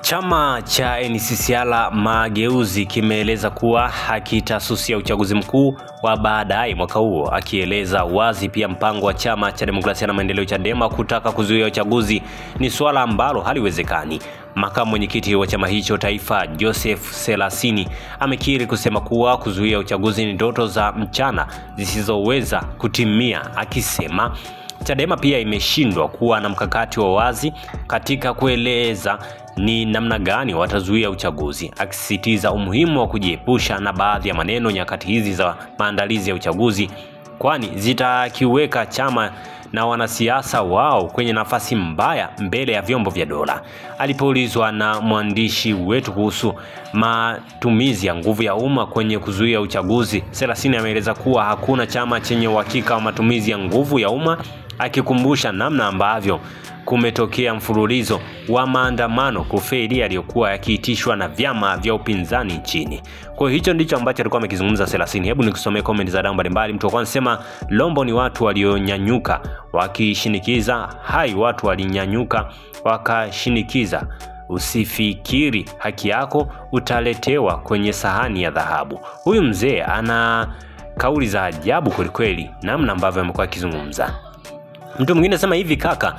Chama cha NCCR Mageuzi kimeeleza kuwa hakitasusia uchaguzi mkuu wa baadaye mwaka huo, akieleza wazi pia mpango wa chama cha Demokrasia na Maendeleo Chadema kutaka kuzuia uchaguzi ni swala ambalo haliwezekani. Makamu mwenyekiti wa chama hicho taifa Joseph Selasini amekiri kusema kuwa kuzuia uchaguzi ni ndoto za mchana zisizoweza kutimia, akisema Chadema pia imeshindwa kuwa na mkakati wa wazi katika kueleza ni namna gani watazuia uchaguzi, akisisitiza umuhimu wa kujiepusha na baadhi ya maneno nyakati hizi za maandalizi ya uchaguzi, kwani zitakiweka chama na wanasiasa wao kwenye nafasi mbaya mbele ya vyombo vya dola. Alipoulizwa na mwandishi wetu kuhusu matumizi ya nguvu ya umma kwenye kuzuia uchaguzi, Selasini ameeleza kuwa hakuna chama chenye uhakika wa matumizi ya nguvu ya umma, akikumbusha namna ambavyo kumetokea mfululizo wa maandamano kufeli yaliyokuwa yakiitishwa na vyama vya upinzani nchini. Kwa hicho ndicho ambacho alikuwa amekizungumza Selasini. Hebu nikusomee comment za dau mbalimbali. Mtu kwanza sema Lombo ni watu walionyanyuka wakishinikiza, hai watu walinyanyuka wakashinikiza, usifikiri haki yako utaletewa kwenye sahani ya dhahabu. Huyu mzee ana kauli za ajabu kweli namna ambavyo amekuwa akizungumza. Mtu mwingine sema hivi, kaka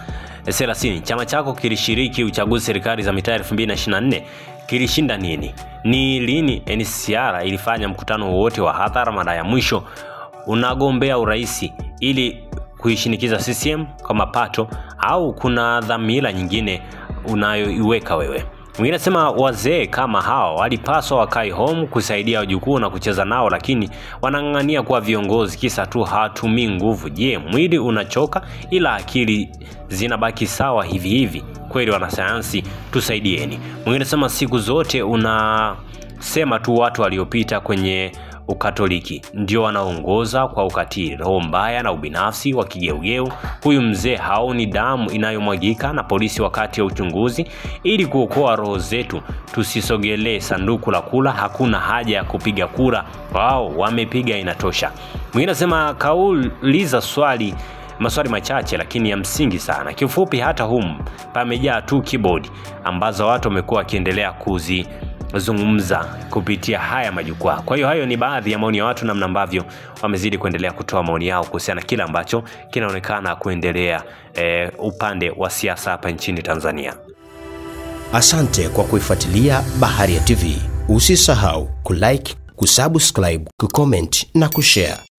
Selasini, chama chako kilishiriki uchaguzi serikali za mitaa 2024, kilishinda nini? Ni lini NCCR ilifanya mkutano wote wa hadhara mara ya mwisho? Unagombea urais ili kuishinikiza CCM kwa mapato au kuna dhamira nyingine unayoiweka wewe? Mwingine sema wazee kama hao walipaswa wakae home kusaidia wajukuu na kucheza nao, lakini wanang'ang'ania kuwa viongozi kisa tu hawatumii nguvu. Je, mwili unachoka ila akili zinabaki sawa hivi hivi? Kweli wanasayansi tusaidieni. Mwingine sema siku zote unasema tu watu waliopita kwenye Ukatoliki ndio wanaongoza kwa ukatili, roho mbaya na ubinafsi wa kigeugeu. Huyu mzee haoni damu inayomwagika na polisi wakati wa uchunguzi? Ili kuokoa roho zetu tusisogelee sanduku la kula, hakuna haja ya kupiga kura, wao wamepiga inatosha. Mwingine anasema kauliza maswali machache lakini ya msingi sana. Kifupi hata pamejaa tu keyboard ambazo watu wamekuwa wakiendelea kuzungumza kupitia haya majukwaa. Kwa hiyo hayo ni baadhi ya maoni ya watu, namna ambavyo wamezidi kuendelea kutoa maoni yao kuhusiana na kile ambacho kinaonekana kuendelea upande wa siasa hapa nchini Tanzania. Asante kwa kuifuatilia Baharia TV. Usisahau kulike, kusubscribe, kucomment na kushare.